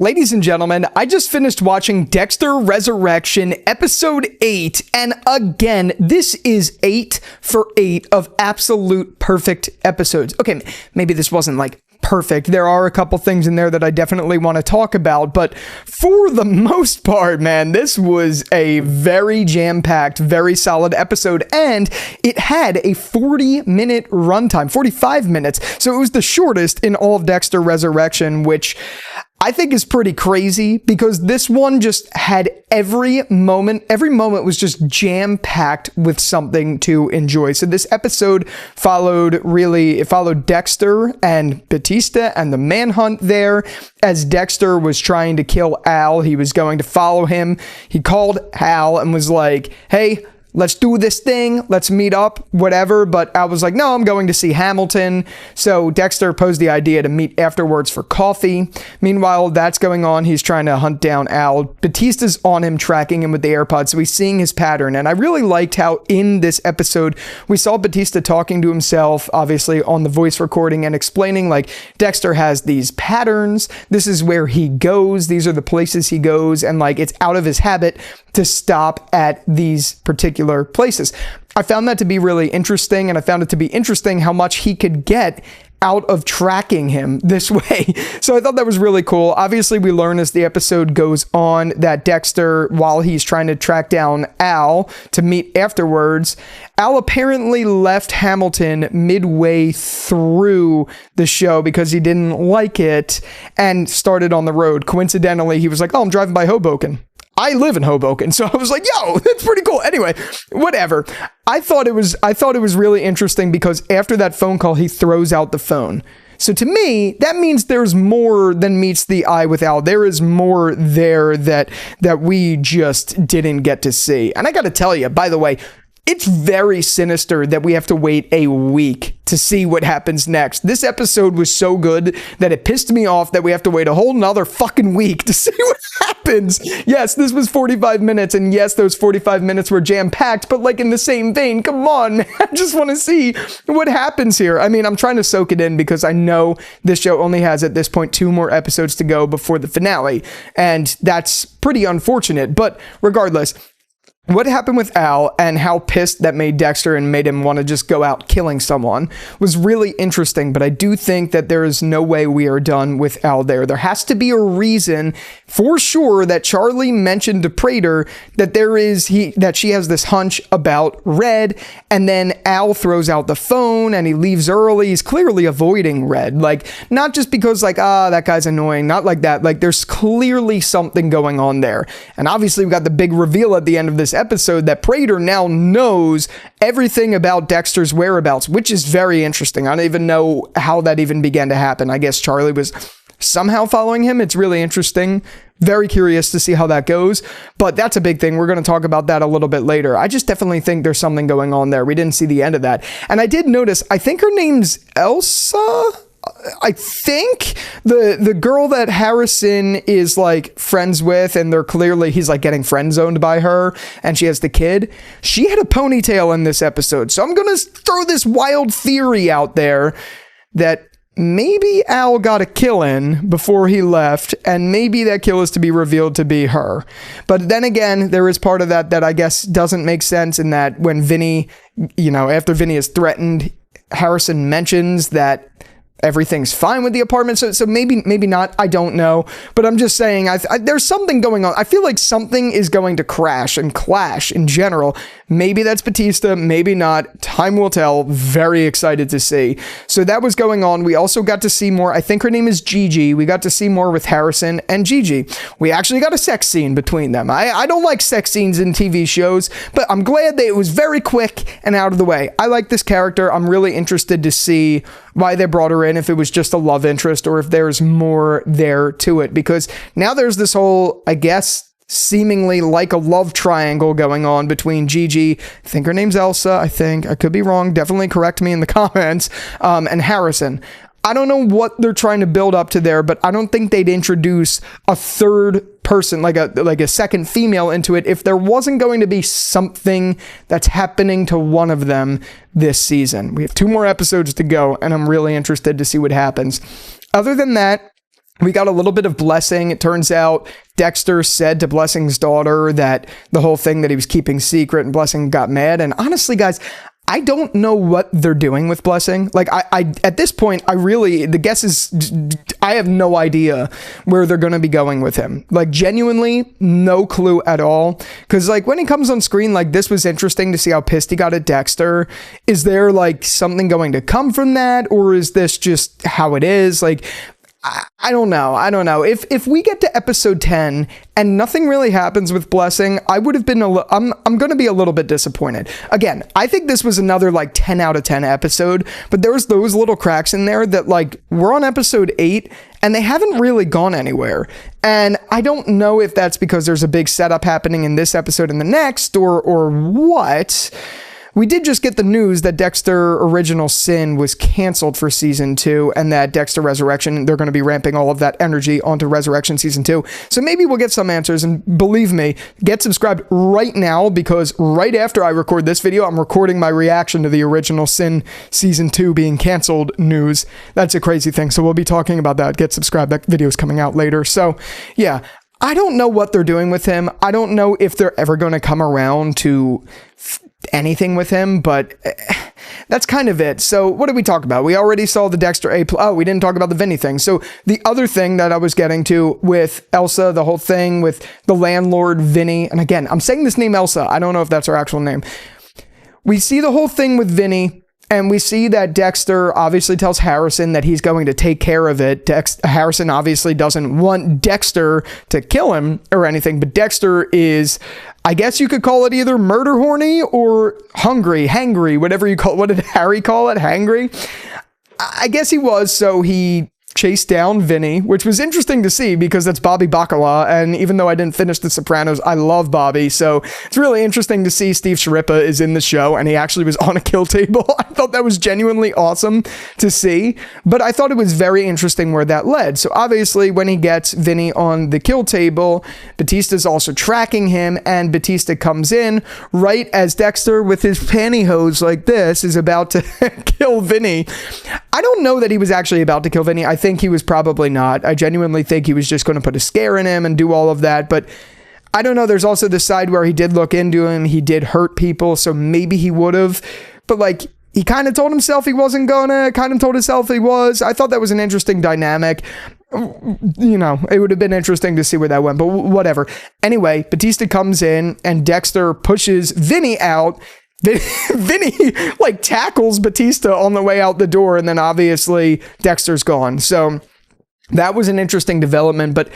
Ladies and gentlemen, I just finished watching Dexter Resurrection, episode 8, and again, this is 8 for 8 of absolute perfect episodes. Okay, maybe this wasn't like perfect. There are a couple things in there that I definitely want to talk about, but for the most part, man, this was a very jam-packed, very solid episode, and it had a 40-minute runtime, 45 minutes, so it was the shortest in all of Dexter Resurrection, which I think is pretty crazy because this one just had every moment was just jam-packed with something to enjoy. So this episode followed Dexter and Batista and the manhunt there as Dexter was trying to kill Al. He was going to follow him. He called Al and was like, hey, let's do this thing. Let's meet up, whatever. But Al was like, no, I'm going to see Hamilton. So Dexter posed the idea to meet afterwards for coffee. Meanwhile, that's going on. He's trying to hunt down Al. Batista's on him, tracking him with the AirPods. So he's seeing his pattern. And I really liked how in this episode, we saw Batista talking to himself, obviously on the voice recording and explaining like Dexter has these patterns. This is where he goes. These are the places he goes. And like, it's out of his habit to stop at these particular places. I found that to be really interesting, and I found it to be interesting how much he could get out of tracking him this way. So I thought that was really cool. Obviously, we learn as the episode goes on that Dexter, while he's trying to track down Al to meet afterwards, Al apparently left Hamilton midway through the show because he didn't like it and started on the road. Coincidentally, he was like, oh, I'm driving by Hoboken. I live in Hoboken, so I was like, yo, that's pretty cool. Anyway, whatever. I thought it was really interesting because after that phone call, he throws out the phone. So to me, that means there's more than meets the eye with Al. There is more there that we just didn't get to see. And I got to tell you, by the way, it's very sinister that we have to wait a week to see what happens next. This episode was so good that it pissed me off that we have to wait a whole nother fucking week to see what happens. Yes, this was 45 minutes, and yes, those 45 minutes were jam-packed, but like in the same vein, come on, man, I just want to see what happens here. I mean, I'm trying to soak it in because I know this show only has, at this point, 2 more episodes to go before the finale, and that's pretty unfortunate, but regardless, what happened with Al and how pissed that made Dexter and made him want to just go out killing someone was really interesting, but I do think that there is no way we are done with Al there. There has to be a reason for sure that Charlie mentioned to Prater that that she has this hunch about Red, and then Al throws out the phone and he leaves early. He's clearly avoiding Red, like not just because like, that guy's annoying, not like that. Like there's clearly something going on there. And obviously we got the big reveal at the end of this episode that Prater now knows everything about Dexter's whereabouts, which is very interesting. I don't even know how that even began to happen. I guess Charlie was somehow following him. It's really interesting. Very curious to see how that goes, but that's a big thing. We're going to talk about that a little bit later. I just definitely think there's something going on there. We didn't see the end of that. And I did notice, I think her name's Elsa. I think the girl that Harrison is like friends with, and he's like getting friend zoned by her, and she has the kid. She had a ponytail in this episode. So I'm going to throw this wild theory out there that maybe Al got a kill in before he left, and maybe that kill is to be revealed to be her. But then again, there is part of that I guess doesn't make sense in that when Vinny, after Vinny is threatened, Harrison mentions that everything's fine with the apartment, so maybe not, I don't know, but I'm just saying there's something going on. I feel like something is going to crash and clash in general. Maybe that's Batista, maybe not, time will tell. Very excited to see. So that was going on. We also got to see more, I think her name is Gigi. We got to see more with Harrison and Gigi. We actually got a sex scene between them. I don't like sex scenes in TV shows, but I'm glad that it was very quick and out of the way. I like this character. I'm really interested to see why they brought her in, if it was just a love interest or if there's more there to it, because now there's this whole, I guess, seemingly like a love triangle going on between Gigi, I think her name's Elsa, I could be wrong, definitely correct me in the comments, and Harrison. I don't know what they're trying to build up to there, but I don't think they'd introduce a third person, like a second female into it, if there wasn't going to be something that's happening to one of them this season. We have 2 more episodes to go, and I'm really interested to see what happens. Other than that, We got a little bit of Blessing. It turns out Dexter said to Blessing's daughter that the whole thing that he was keeping secret, and Blessing got mad. And honestly, guys, I don't know what they're doing with Blessing. Like, I at this point, the guess is, I have no idea where they're going to be going with him. Like, genuinely, no clue at all. Because, like, when he comes on screen, like, this was interesting to see how pissed he got at Dexter. Is there, like, something going to come from that? Or is this just how it is? Like, I don't know. If we get to episode 10 and nothing really happens with Blessing, I would have been I'm going to be a little bit disappointed. Again, I think this was another like 10 out of 10 episode, but there's those little cracks in there that like we're on episode 8 and they haven't really gone anywhere. And I don't know if that's because there's a big setup happening in this episode and the next or what. We did just get the news that Dexter Original Sin was canceled for season 2 and that Dexter Resurrection, they're going to be ramping all of that energy onto Resurrection season 2. So maybe we'll get some answers, and believe me, get subscribed right now because right after I record this video, I'm recording my reaction to the Original Sin season 2 being canceled news. That's a crazy thing. So we'll be talking about that. Get subscribed. That video's coming out later. So yeah, I don't know what they're doing with him. I don't know if they're ever going to come around to anything with him, but that's kind of it. So what did we talk about? We already saw the Dexter A+. Oh, we didn't talk about the Vinny thing. So the other thing that I was getting to with Elsa, the whole thing with the landlord Vinny, and again, I'm saying this name Elsa. I don't know if that's her actual name. We see the whole thing with Vinny, and we see that Dexter obviously tells Harrison that he's going to take care of it. Harrison obviously doesn't want Dexter to kill him or anything, but Dexter is, I guess you could call it either murder horny or hangry, whatever you call it. What did Harry call it? Hangry? I guess he was, so he chased down Vinny, which was interesting to see because that's Bobby Bacala, and even though I didn't finish The Sopranos, I love Bobby, so it's really interesting to see Steve Sciarippa is in the show, and he actually was on a kill table. I thought that was genuinely awesome to see, but I thought it was very interesting where that led. So obviously, when he gets Vinny on the kill table, Batista's also tracking him, and Batista comes in right as Dexter, with his pantyhose like this, is about to kill Vinny. I don't know that he was actually about to kill Vinny. I think he was probably not. I genuinely think he was just going to put a scare in him and do all of that. But I don't know. There's also the side where he did look into him. He did hurt people. So maybe he would have. But like, he kind of told himself he wasn't gonna, kind of told himself he was. I thought that was an interesting dynamic. You know, it would have been interesting to see where that went, but whatever. Anyway, Batista comes in and Dexter pushes Vinny out. Vinny like tackles Batista on the way out the door, and then obviously Dexter's gone. So that was an interesting development, but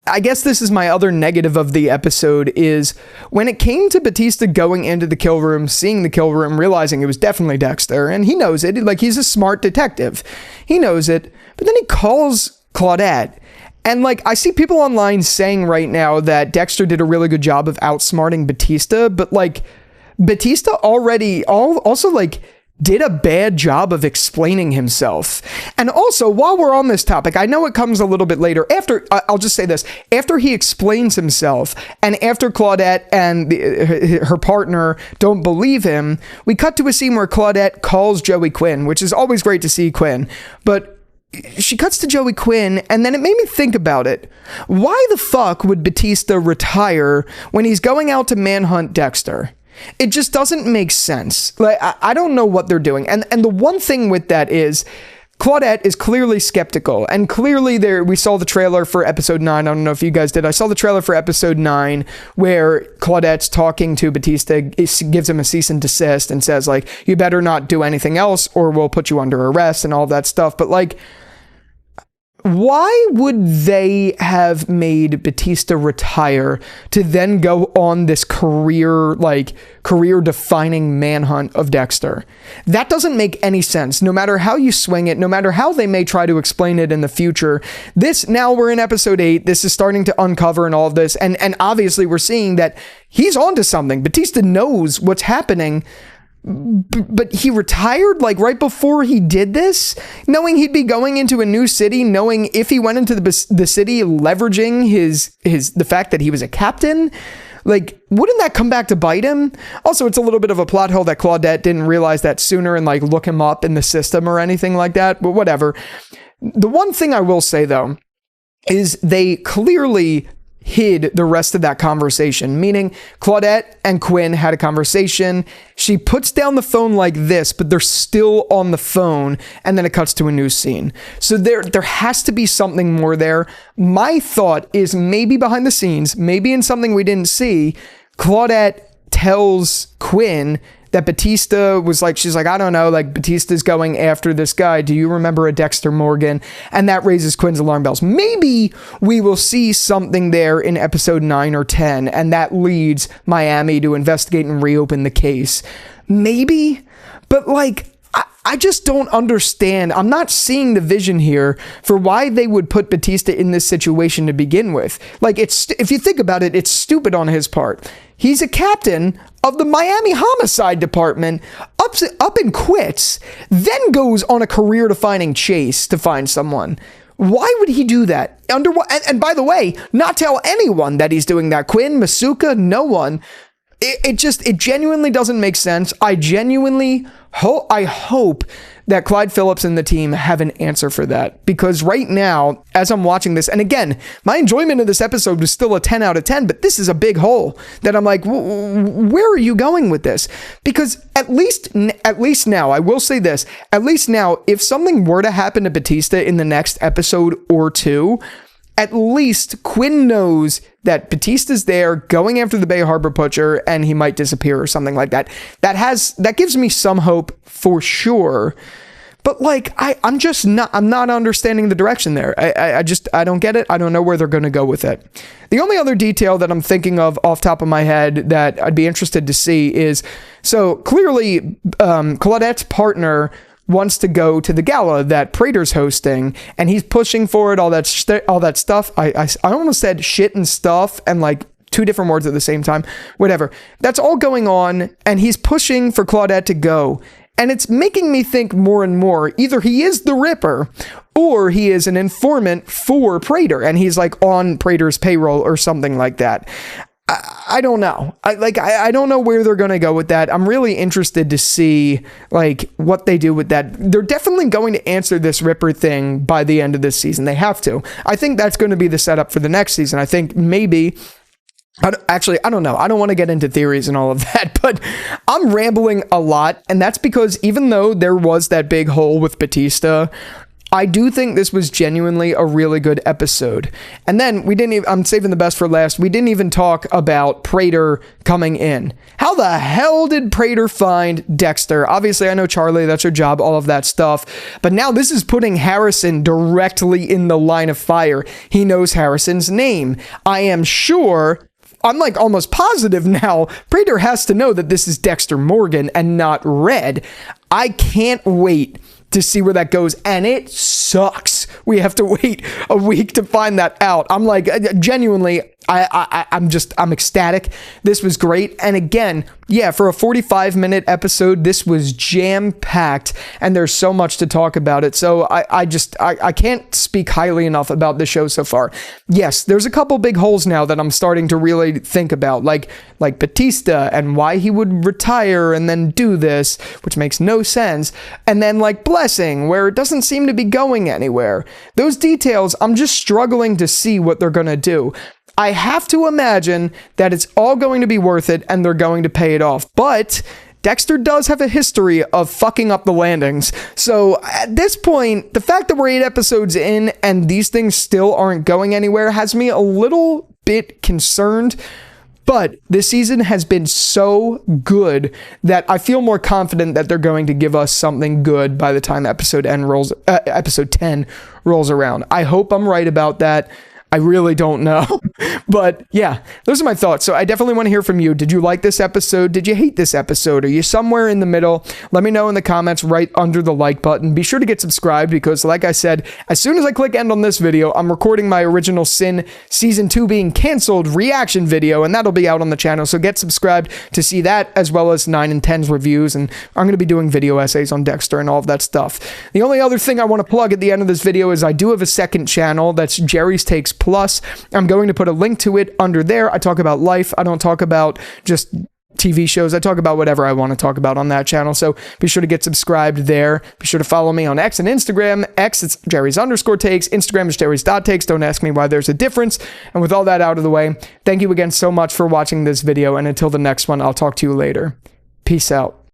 I guess this is my other negative of the episode is when it came to Batista going into the kill room, seeing the kill room, realizing it was definitely Dexter, and he knows it, like he's a smart detective. He knows it, but then he calls Claudette. And like, I see people online saying right now that Dexter did a really good job of outsmarting Batista, but like, Batista already also like did a bad job of explaining himself. And also, while we're on this topic, I know it comes a little bit later. After, I'll just say this, after he explains himself and after Claudette and her partner don't believe him, we cut to a scene where Claudette calls Joey Quinn, which is always great to see Quinn, but she cuts to Joey Quinn, and then it made me think about it. Why the fuck would Batista retire when he's going out to manhunt Dexter? It just doesn't make sense. Like, I don't know what they're doing. And the one thing with that is Claudette is clearly skeptical, and clearly we saw the trailer for episode 9. I don't know if you guys did. I saw the trailer for episode 9 where Claudette's talking to Batista, gives him a cease and desist and says like, you better not do anything else or we'll put you under arrest and all that stuff. But like, why would they have made Batista retire to then go on this career-defining manhunt of Dexter? That doesn't make any sense. No matter how you swing it, no matter how they may try to explain it in the future, now we're in episode 8, this is starting to uncover and all of this, and obviously we're seeing that he's onto something. Batista knows what's happening, but he retired like right before he did this, knowing he'd be going into a new city, knowing if he went into the city, leveraging the fact that he was a captain. Like, wouldn't that come back to bite him? Also, it's a little bit of a plot hole that Claudette didn't realize that sooner and like look him up in the system or anything like that, but whatever. The one thing I will say though, is they clearly hid the rest of that conversation, meaning Claudette and Quinn had a conversation. She puts down the phone like this, but they're still on the phone, and then it cuts to a new scene. So there has to be something more there. My thought is maybe behind the scenes, maybe in something we didn't see, Claudette tells Quinn that Batista was like, she's like, I don't know, like Batista's going after this guy. Do you remember a Dexter Morgan? And that raises Quinn's alarm bells. Maybe we will see something there in episode 9 or 10, and that leads Miami to investigate and reopen the case. Maybe, but like, I just don't understand. I'm not seeing the vision here for why they would put Batista in this situation to begin with. Like, if you think about it, it's stupid on his part. He's a captain of the Miami Homicide Department, up and quits, then goes on a career-defining chase to find someone. Why would he do that? And by the way, not tell anyone that he's doing that. Quinn, Masuka, no one. It genuinely doesn't make sense. I hope that Clyde Phillips and the team have an answer for that, because right now, as I'm watching this, and again, my enjoyment of this episode was still a 10 out of 10, but this is a big hole that I'm like, where are you going with this? Because at least now, I will say this, at least now, if something were to happen to Batista in the next episode or two, at least Quinn knows that Batista's there going after the Bay Harbor Butcher and he might disappear or something like that. That gives me some hope for sure. But like, I'm not understanding the direction there. I don't get it. I don't know where they're going to go with it. The only other detail that I'm thinking of off top of my head that I'd be interested to see is, so clearly Claudette's partner wants to go to the gala that Prater's hosting, and he's pushing for it, all that stuff. I almost said shit and stuff, and like two different words at the same time. Whatever. That's all going on, and he's pushing for Claudette to go. And it's making me think more and more, either he is the Ripper, or he is an informant for Prater, and he's like on Prater's payroll or something like that. I don't know. I don't know where they're going to go with that. I'm really interested to see like what they do with that. They're definitely going to answer this Ripper thing by the end of this season. They have to. I think that's going to be the setup for the next season. I think maybe, I don't know. I don't want to get into theories and all of that, but I'm rambling a lot. And that's because even though there was that big hole with Batista, I do think this was genuinely a really good episode. And then I'm saving the best for last. We didn't even talk about Prater coming in. How the hell did Prater find Dexter? Obviously, I know Charlie, that's her job, all of that stuff. But now this is putting Harrison directly in the line of fire. He knows Harrison's name. I am sure, I'm like almost positive now, Prater has to know that this is Dexter Morgan and not Red. I can't wait to see where that goes, and it sucks. We have to wait a week to find that out. I'm like, genuinely, I'm ecstatic. This was great. And again, yeah, for a 45-minute episode, this was jam-packed, and there's so much to talk about it. So I can't speak highly enough about the show so far. Yes, there's a couple big holes now that I'm starting to really think about, like Batista and why he would retire and then do this, which makes no sense. And then like Blessing, where it doesn't seem to be going anywhere. Those details, I'm just struggling to see what they're going to do. I have to imagine that it's all going to be worth it and they're going to pay it off. But Dexter does have a history of fucking up the landings. So at this point, the fact that we're 8 episodes in and these things still aren't going anywhere has me a little bit concerned. But this season has been so good that I feel more confident that they're going to give us something good by the time episode 10 rolls around. I hope I'm right about that. I really don't know. But yeah, those are my thoughts. So I definitely want to hear from you. Did you like this episode? Did you hate this episode? Are you somewhere in the middle? Let me know in the comments right under the like button. Be sure to get subscribed because like I said, as soon as I click end on this video, I'm recording my original Sin Season 2 being canceled reaction video, and that'll be out on the channel. So get subscribed to see that as well as 9 and 10's reviews. And I'm going to be doing video essays on Dexter and all of that stuff. The only other thing I want to plug at the end of this video is I do have a second channel. That's Jerry's Takes Plus. I'm going to put a link to it under there. I talk about life. I don't talk about just TV shows. I talk about whatever I want to talk about on that channel. So be sure to get subscribed there. Be sure to follow me on X and Instagram. X, it's Jerry's_takes. Instagram is Jerry's.takes. Don't ask me why there's a difference. And with all that out of the way, thank you again so much for watching this video. And until the next one, I'll talk to you later. Peace out.